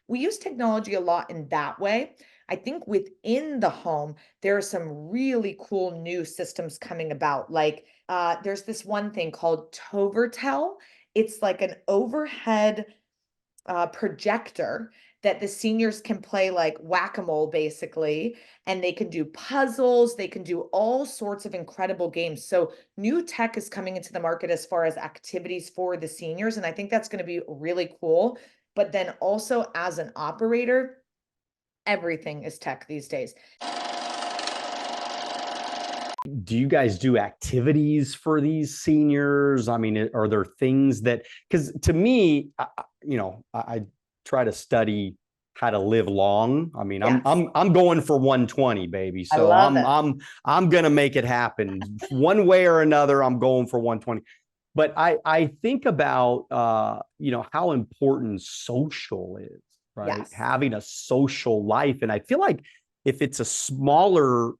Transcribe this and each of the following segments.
we use technology a lot in that way. I think within the home, there are some really cool new systems coming about. Like there's this one thing called Tovertel. It's like an overhead projector that the seniors can play like whack-a-mole basically, and they can do puzzles, they can do all sorts of incredible games. So new tech is coming into the market as far as activities for the seniors, and I think that's going to be really cool. But then also as an operator, everything is tech these days. Do you guys do activities for these seniors? I mean, are there things that, because to me, I try to study how to live long. I mean, I'm Yes, I'm I'm going for 120, baby. I So love I'm it. I'm I'm gonna make it happen. One way or another, I'm going for 120. But I think about how important social is, right? Yes. Having a social life. And I feel like if it's a smaller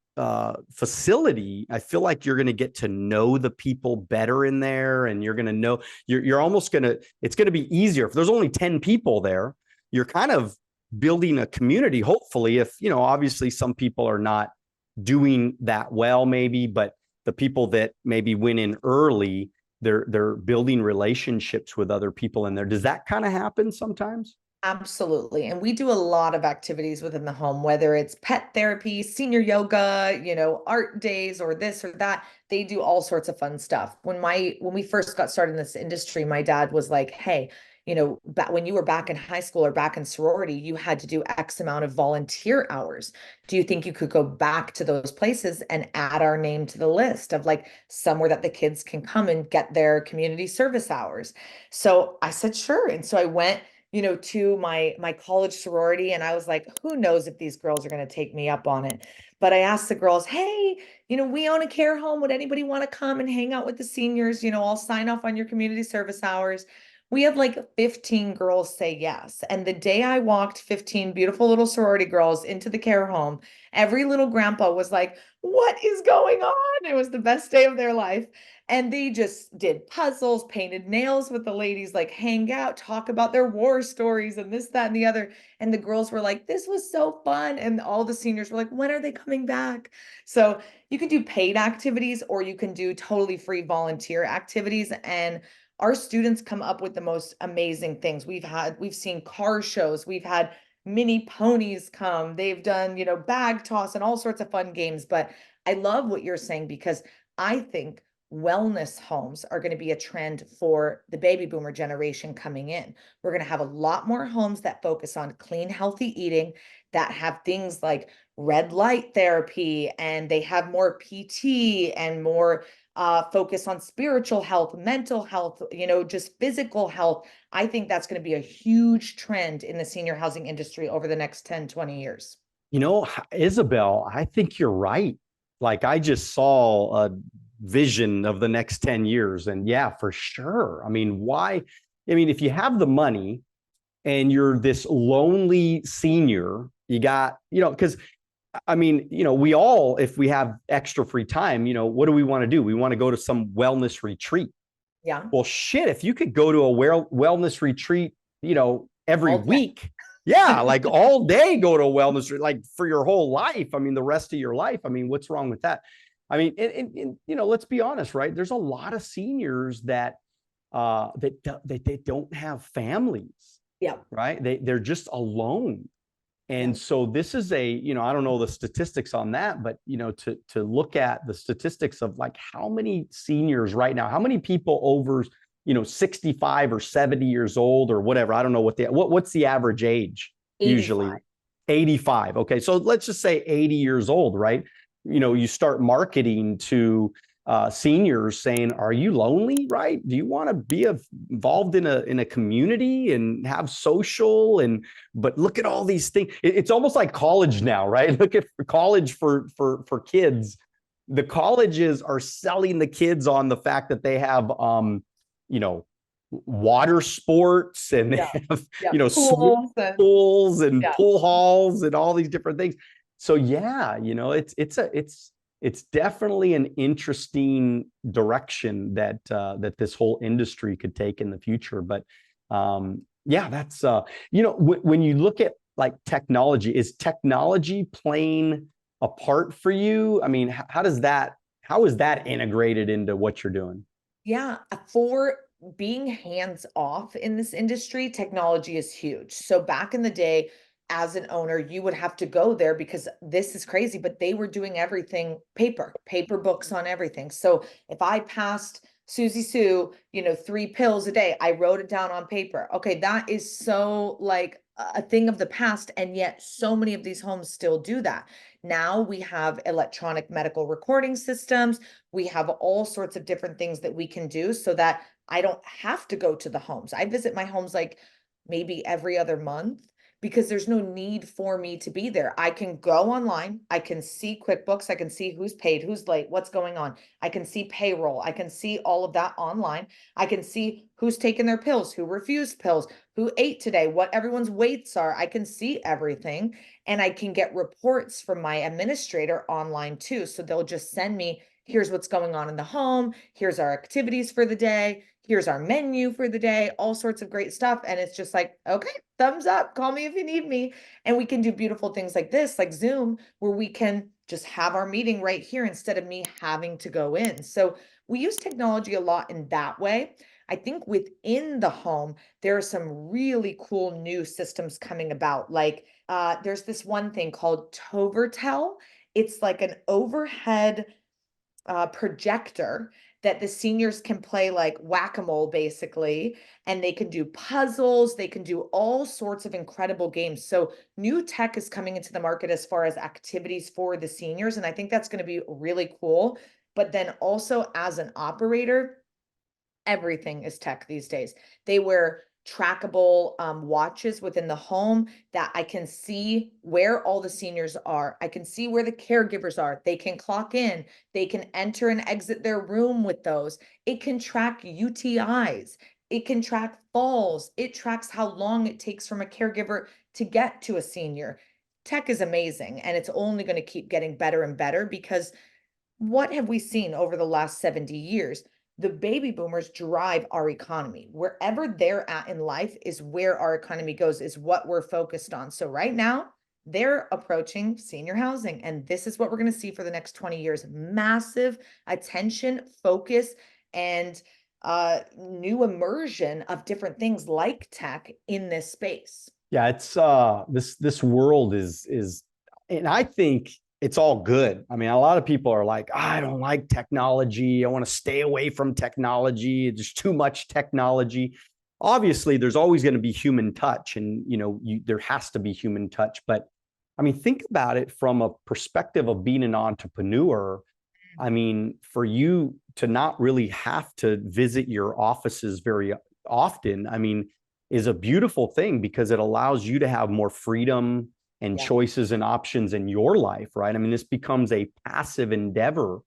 facility, I feel like you're going to get to know the people better in there, and you're going to know you're almost going to, it's going to be easier if there's only 10 people there. You're kind of building a community, hopefully. If obviously some people are not doing that well, maybe, but the people that maybe went in early, they're building relationships with other people in there. Does that kind of happen sometimes? Absolutely. And we do a lot of activities within the home, whether it's pet therapy, senior yoga, art days or this or that. They do all sorts of fun stuff. When we first got started in this industry, my dad was like, "Hey, back when you were back in high school or back in sorority, you had to do X amount of volunteer hours. Do you think you could go back to those places and add our name to the list of like somewhere that the kids can come and get their community service hours?" So I said, "Sure." And so I went to my college sorority, and I was like, who knows if these girls are going to take me up on it. But I asked the girls, hey, we own a care home. Would anybody want to come and hang out with the seniors? I'll sign off on your community service hours. We had like 15 girls say yes. And the day I walked 15 beautiful little sorority girls into the care home, every little grandpa was like, what is going on? It was the best day of their life. And they just did puzzles, painted nails with the ladies, like hang out, talk about their war stories and this, that, and the other. And the girls were like, this was so fun. And all the seniors were like, when are they coming back? So you can do paid activities or you can do totally free volunteer activities. And our students come up with the most amazing things. We've seen car shows, we've had mini ponies come, they've done, bag toss and all sorts of fun games. But I love what you're saying because I think wellness homes are going to be a trend for the baby boomer generation coming in. We're going to have a lot more homes that focus on clean, healthy eating, that have things like red light therapy, and they have more PT and more focus on spiritual health, mental health, just physical health. I think that's going to be a huge trend in the senior housing industry over the next 10, 20 years. Isabelle, I think you're right. Like I just saw a vision of the next 10 years. And yeah, for sure. I mean, why? I mean, if you have the money and you're this lonely senior, you got, because I mean, we all, if we have extra free time, what do we want to do? We want to go to some wellness retreat. Yeah. Well, shit, if you could go to a wellness retreat, every All day. week, yeah, like all day, go to a wellness retreat, like for your whole life. I mean, the rest of your life. I mean, what's wrong with that? I mean, let's be honest, right? There's a lot of seniors that they don't have families, Yeah. right? They're just alone. Yeah. And so this is I don't know the statistics on that, but to look at the statistics of like how many seniors right now, how many people over 65 or 70 years old or whatever. I don't know what's the average age usually. 85. 85. Okay. So let's just say 80 years old, right? You start marketing to seniors saying, are you lonely, right? Do you want to be involved in a community and have social, but look at all these things. It's almost like college now, right? Look at college for kids. The colleges are selling the kids on the fact that they have you know water sports, and they Yeah. have Yeah. swimming Pools and pools and yeah. pool halls and all these different things. So yeah, it's definitely an interesting direction that this whole industry could take in the future. But Yeah, that's when you look at like technology, is technology playing a part for you? I mean, how is that integrated into what you're doing? Yeah, for being hands off in this industry, technology is huge. So back in the day, as an owner, you would have to go there because this is crazy, but they were doing everything paper books on everything. So if I passed Susie Sue, 3 pills a day, I wrote it down on paper. Okay, that is so like a thing of the past. And yet so many of these homes still do that. Now we have electronic medical recording systems. We have all sorts of different things that we can do so that I don't have to go to the homes. I visit my homes like maybe every other month because there's no need for me to be there. I can go online, I can see QuickBooks, I can see who's paid, who's late, what's going on. I can see payroll, I can see all of that online. I can see who's taken their pills, who refused pills, who ate today, what everyone's weights are. I can see everything, and I can get reports from my administrator online too. So they'll just send me, here's what's going on in the home, here's our activities for the day, here's our menu for the day, all sorts of great stuff. And it's just like, okay, thumbs up, call me if you need me. And we can do beautiful things like this, like Zoom, where we can just have our meeting right here instead of me having to go in. So we use technology a lot in that way. I think within the home, there are some really cool new systems coming about. Like there's this one thing called Tovertel. It's like an overhead projector that the seniors can play like whack-a-mole basically, and they can do puzzles, they can do all sorts of incredible games. So new tech is coming into the market as far as activities for the seniors, and I think that's going to be really cool. But then also as an operator, everything is tech these days. They wear trackable watches within the home that I can see where all the seniors are. I can see where the caregivers are. They can clock in. They can enter and exit their room with those. It can track UTIs. It can track falls. It tracks how long it takes from a caregiver to get to a senior. Tech is amazing, and it's only going to keep getting better and better because what have we seen over the last 70 years? The baby boomers drive our economy. Wherever they're at in life is where our economy goes, is what we're focused on. So right now, they're approaching senior housing. And this is what we're going to see for the next 20 years. Massive attention, focus, and new immersion of different things like tech in this space. Yeah, it's this world is and I think it's all good. I mean, a lot of people are like, I don't like technology. I want to stay away from technology. There's too much technology. Obviously, there's always going to be human touch, and there has to be human touch. But I mean, think about it from a perspective of being an entrepreneur. I mean, for you to not really have to visit your offices very often, I mean, is a beautiful thing because it allows you to have more freedom and Yeah. choices and options in your life, right? I mean, this becomes a passive endeavor.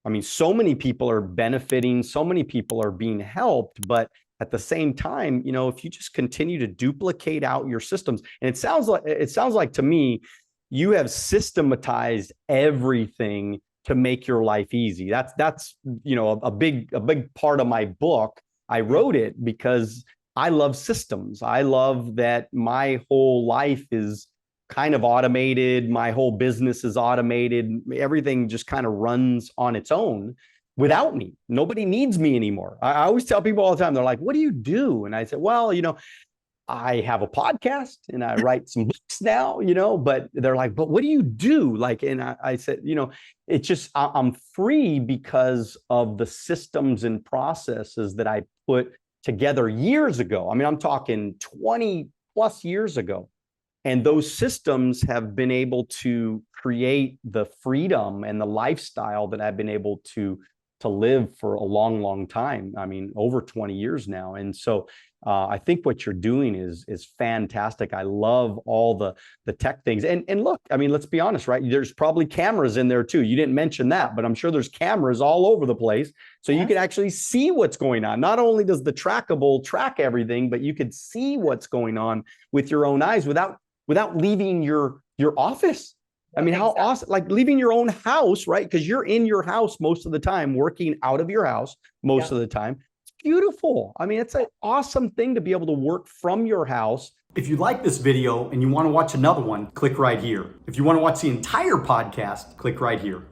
I mean, so many people are benefiting, so many people are being helped, but at the same time, if you just continue to duplicate out your systems, and it sounds like to me, you have systematized everything to make your life easy. That's a big part of my book. I wrote it because I love systems. I love that my whole life is kind of automated. My whole business is automated. Everything just kind of runs on its own without me. Nobody needs me anymore. I always tell people all the time, they're like, what do you do? And I said, well, I have a podcast and I write some books now, but they're like, but what do you do? Like, and I said, it's just, I'm free because of the systems and processes that I put together years ago. I mean, I'm talking 20 plus years ago. And those systems have been able to create the freedom and the lifestyle that I've been able to live for a long, long time. I mean, over 20 years now. And so I think what you're doing is fantastic. I love all the tech things. And look, I mean, let's be honest, right? There's probably cameras in there too. You didn't mention that, but I'm sure there's cameras all over the place. So you can actually see what's going on. Not only does the trackable track everything, but you could see what's going on with your own eyes without leaving your office. I mean, how awesome, like leaving your own house, right? Because you're in your house most of the time, working out of your house most of the time. It's beautiful. I mean, it's an awesome thing to be able to work from your house. If you like this video and you want to watch another one, click right here. If you want to watch the entire podcast, click right here.